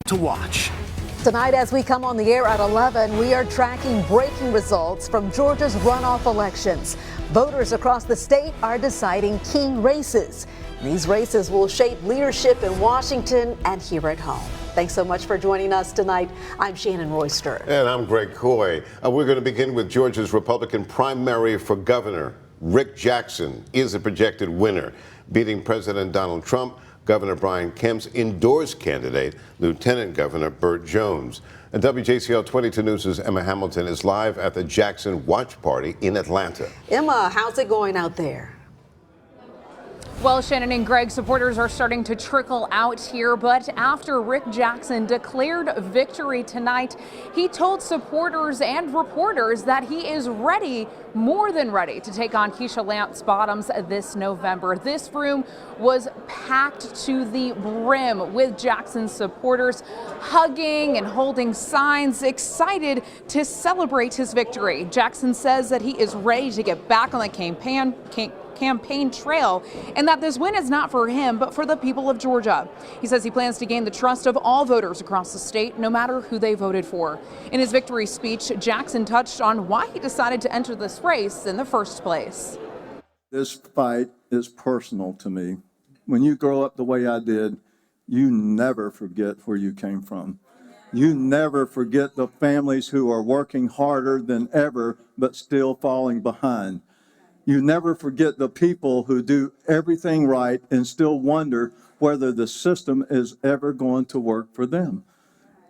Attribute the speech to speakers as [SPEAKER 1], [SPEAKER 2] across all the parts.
[SPEAKER 1] to watch.
[SPEAKER 2] Tonight, as we come on the air at 11, we are tracking breaking results from Georgia's runoff elections. Voters across the state are deciding key races. These races will shape leadership in Washington and here at home. Thanks so much for joining us tonight. I'm Shannon Royster.
[SPEAKER 3] And I'm Greg Coy. We're going to begin with Georgia's Republican primary for governor. Rick Jackson is a projected winner, beating President Donald Trump, Governor Brian Kemp's endorsed candidate, Lieutenant Governor Burt Jones. And WJCL 22 News' Emma Hamilton is live at the Jackson Watch Party in Atlanta.
[SPEAKER 2] Emma, how's it going out there?
[SPEAKER 4] Well, Shannon and Greg, supporters are starting to trickle out here, but after Rick Jackson declared victory tonight, he told supporters and reporters that he is ready, more than ready, to take on Keisha Lance Bottoms this November. This room was packed to the brim with Jackson's supporters hugging and holding signs, excited to celebrate his victory. Jackson says that he is ready to get back on the campaign trail and that this win is not for him but for the people of Georgia. He says he plans to gain the trust of all voters across the state, no matter who they voted for. In his victory speech, Jackson touched on why he decided to enter this race in the first place.
[SPEAKER 5] This fight is personal to me. When you grow up the way I did, you never forget where you came from. You never forget the families who are working harder than ever but still falling behind. You never forget the people who do everything right and still wonder whether the system is ever going to work for them.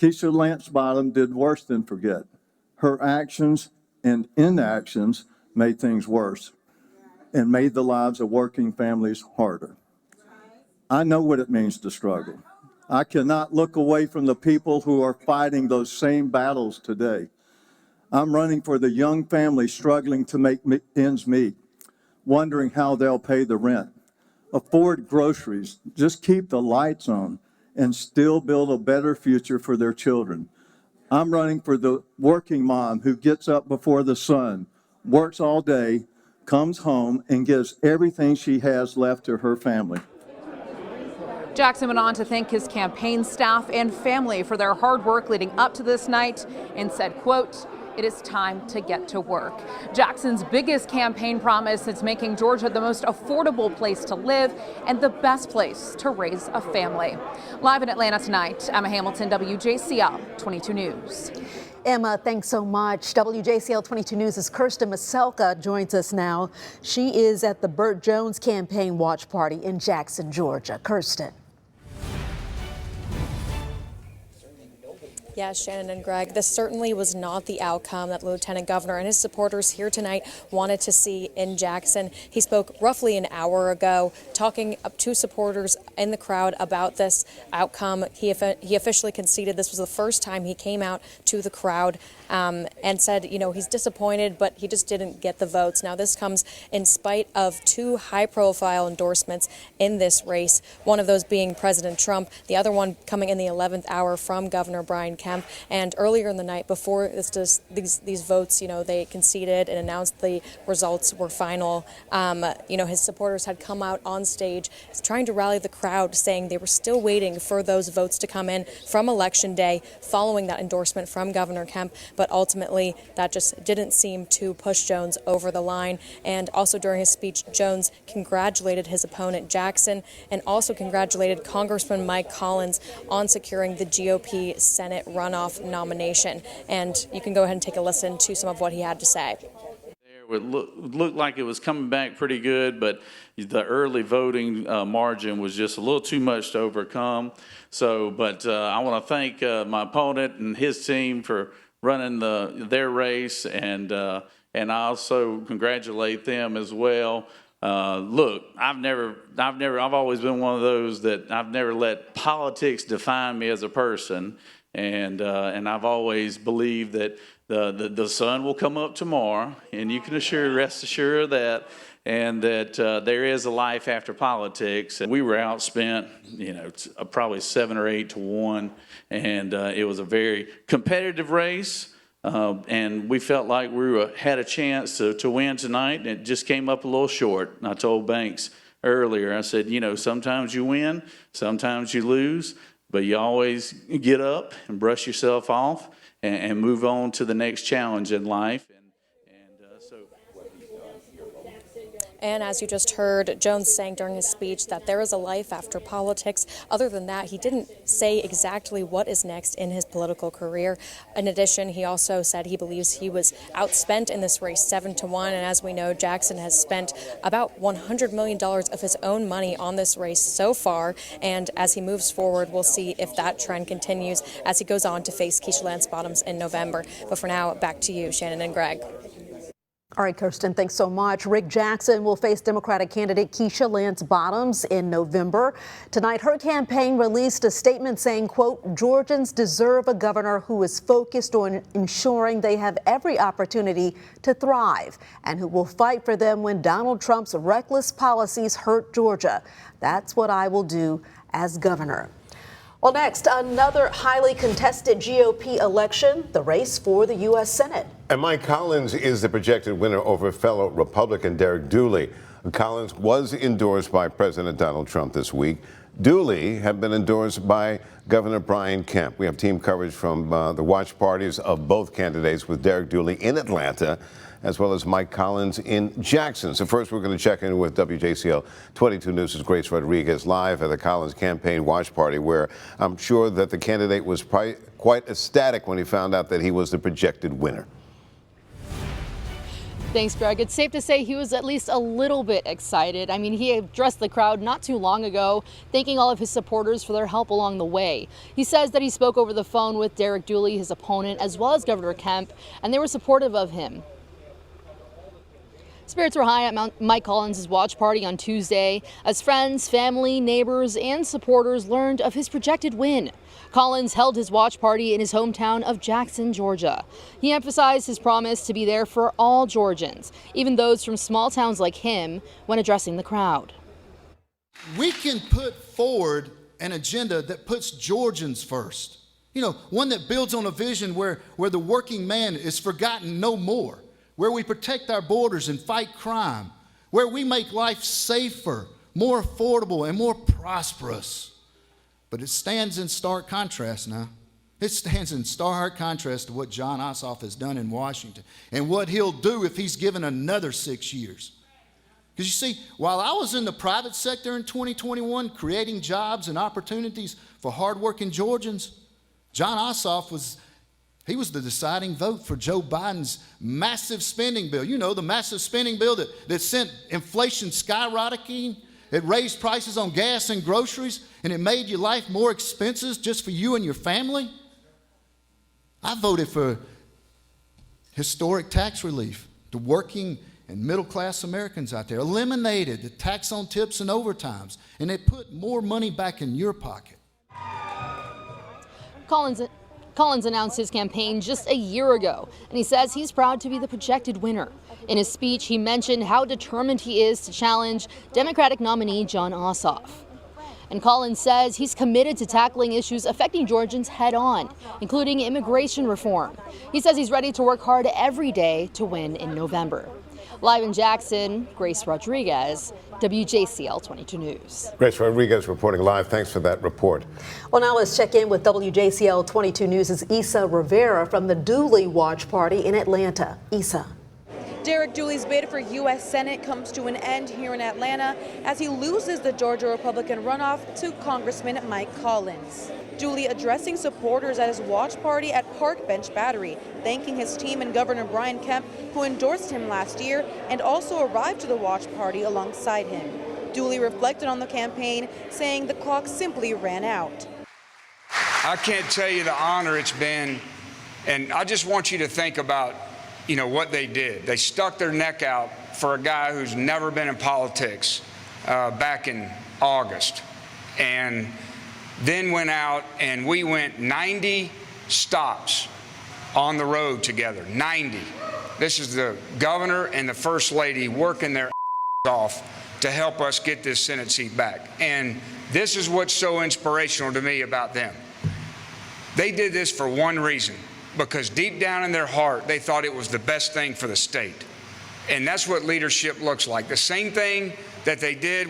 [SPEAKER 5] Keisha Lance Bottoms did worse than forget. Her actions and inactions made things worse and made the lives of working families harder. I know what it means to struggle. I cannot look away from the people who are fighting those same battles today. I'm running for the young families struggling to make ends meet, wondering how they'll pay the rent, afford groceries, just keep the lights on, and still build a better future for their children. I'm running for the working mom who gets up before the sun, works all day, comes home, and gives everything she has left to her family.
[SPEAKER 4] Jackson went on to thank his campaign staff and family for their hard work leading up to this night and said, quote, "It is time to get to work." Jackson's biggest campaign promise is making Georgia the most affordable place to live and the best place to raise a family. Live in Atlanta tonight, Emma Hamilton, WJCL 22 News.
[SPEAKER 2] Emma, thanks so much. WJCL 22 News' Kirsten Maselka joins us now. She is at the Burt Jones campaign watch party in Jackson, Georgia. Kirsten.
[SPEAKER 6] Yes, Shannon and Greg, this certainly was not the outcome that Lieutenant Governor and his supporters here tonight wanted to see in Jackson. He spoke roughly an hour ago, talking up to supporters in the crowd about this outcome. He officially conceded this was the first time he came out to the crowd and said, you know, he's disappointed, but he just didn't get the votes. Now, this comes in spite of two high-profile endorsements in this race, one of those being President Trump, the other one coming in the 11th hour from Governor Brian Kemp. And earlier in the night, before these votes, you know, they conceded and announced the results were final. You know, his supporters had come out on stage trying to rally the crowd, saying they were still waiting for those votes to come in from Election Day following that endorsement from Governor Kemp. But ultimately, that just didn't seem to push Jones over the line. And also during his speech, Jones congratulated his opponent, Jackson, and also congratulated Congressman Mike Collins on securing the GOP Senate runoff nomination. And you can go ahead and take a listen to some of what he had to say.
[SPEAKER 7] It looked like it was coming back pretty good, but the early voting margin was just a little too much to overcome. So, but I want to thank my opponent and his team for running their race, and I also congratulate them as well. Look, I've always been one of those that I've never let politics define me as a person. And I've always believed that the sun will come up tomorrow, and you can rest assured of that, and that there is a life after politics. And we were outspent, you know, probably 7 or 8 to 1, and it was a very competitive race. And we felt like we had a chance to win tonight, and it just came up a little short. And I told Banks earlier, I said, you know, sometimes you win, sometimes you lose. but you always get up and brush yourself off and move on to the next challenge in life.
[SPEAKER 6] And as you just heard, Jones saying during his speech that there is a life after politics. Other than that, he didn't say exactly what is next in his political career. In addition, he also said he believes he was outspent in this race 7-1. And as we know, Jackson has spent about $100 million of his own money on this race so far. And as he moves forward, we'll see if that trend continues as he goes on to face Keisha Lance Bottoms in November. But for now, back to you, Shannon and Greg.
[SPEAKER 2] All right, Kirsten, thanks so much. Rick Jackson will face Democratic candidate Keisha Lance Bottoms in November. Tonight, her campaign released a statement saying, quote, Georgians deserve a governor who is focused on ensuring they have every opportunity to thrive and who will fight for them when Donald Trump's reckless policies hurt Georgia. That's what I will do as governor. Well, next, another highly contested GOP election, the race for the U.S. Senate.
[SPEAKER 3] And Mike Collins is the projected winner over fellow Republican Derek Dooley. Collins was endorsed by President Donald Trump this week. Dooley had been endorsed by Governor Brian Kemp. We have team coverage from the watch parties of both candidates with Derek Dooley in Atlanta, as well as Mike Collins in Jackson. So first, we're going to check in with WJCL 22 News' Grace Rodriguez live at the Collins campaign watch party, where I'm sure that the candidate was quite ecstatic when he found out that he was the projected winner.
[SPEAKER 1] Thanks, Greg. It's safe to say he was at least a little bit excited. I mean, he addressed the crowd not too long ago, thanking all of his supporters for their help along the way. He says that he spoke over the phone with Derek Dooley, his opponent, as well as Governor Kemp, and they were supportive of him. Spirits were high at Mike Collins' watch party on Tuesday as friends, family, neighbors, and supporters learned of his projected win. Collins held his watch party in his hometown of Jackson, Georgia. He emphasized his promise to be there for all Georgians, even those from small towns like him, when addressing the crowd.
[SPEAKER 8] We can put forward an agenda that puts Georgians first. You know, one that builds on a vision where the working man is forgotten no more, where we protect our borders and fight crime, where we make life safer, more affordable, and more prosperous. But it stands in stark contrast now. It stands in stark contrast to what Jon Ossoff has done in Washington and what he'll do if he's given another 6 years. Because you see, while I was in the private sector in 2021 creating jobs and opportunities for hardworking Georgians, Jon Ossoff was the deciding vote for Joe Biden's massive spending bill. You know, the massive spending bill that sent inflation skyrocketing. It raised prices on gas and groceries, and it made your life more expensive just for you and your family. I voted for historic tax relief to working and middle-class Americans out there, eliminated the tax on tips and overtimes, and it put more money back in your pocket.
[SPEAKER 1] Collins announced his campaign just a year ago, and he says he's proud to be the projected winner. In his speech, he mentioned how determined he is to challenge Democratic nominee Jon Ossoff. And Collins says he's committed to tackling issues affecting Georgians head on, including immigration reform. He says he's ready to work hard every day to win in November. Live in Jackson, Grace Rodriguez, WJCL 22 News.
[SPEAKER 3] Grace Rodriguez reporting live. Thanks for that report.
[SPEAKER 2] Well, now let's check in with WJCL 22 News' Issa Rivera from the Dooley Watch Party in Atlanta. Issa.
[SPEAKER 9] Derek Dooley's bid for U.S. Senate comes to an end here in Atlanta as he loses the Georgia Republican runoff to Congressman Mike Collins. Dooley addressing supporters at his watch party at Park Bench Battery, thanking his team and Governor Brian Kemp, who endorsed him last year and also arrived to the watch party alongside him. Dooley reflected on the campaign, saying the clock simply ran out.
[SPEAKER 10] I can't tell you the honor it's been, and I just want you to think about what they did. They stuck their neck out for a guy who's never been in politics back in August, and then went out and we went 90 stops on the road together, 90. This is the governor and the first lady working their off to help us get this Senate seat back. And this is what's so inspirational to me about them. They did this for one reason, because deep down in their heart, they thought it was the best thing for the state. And that's what leadership looks like. The same thing that they did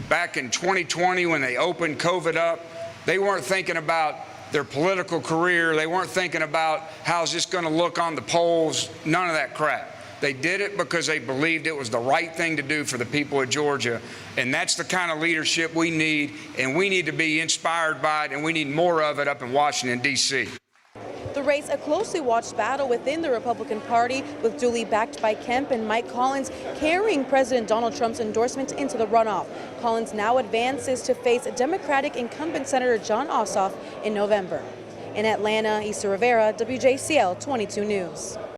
[SPEAKER 10] back in 2020 when they opened COVID up, They weren't thinking about their political career. They weren't thinking about how's this going to look on the polls. None of that crap. They did it because they believed it was the right thing to do for the people of Georgia. And that's the kind of leadership we need, and we need to be inspired by it, and we need more of it up in Washington, D.C.
[SPEAKER 9] The race, a closely watched battle within the Republican Party, with Dooley backed by Kemp and Mike Collins carrying President Donald Trump's endorsement into the runoff. Collins now advances to face Democratic incumbent Senator Jon Ossoff in November. In Atlanta, Issa Rivera, WJCL 22 News.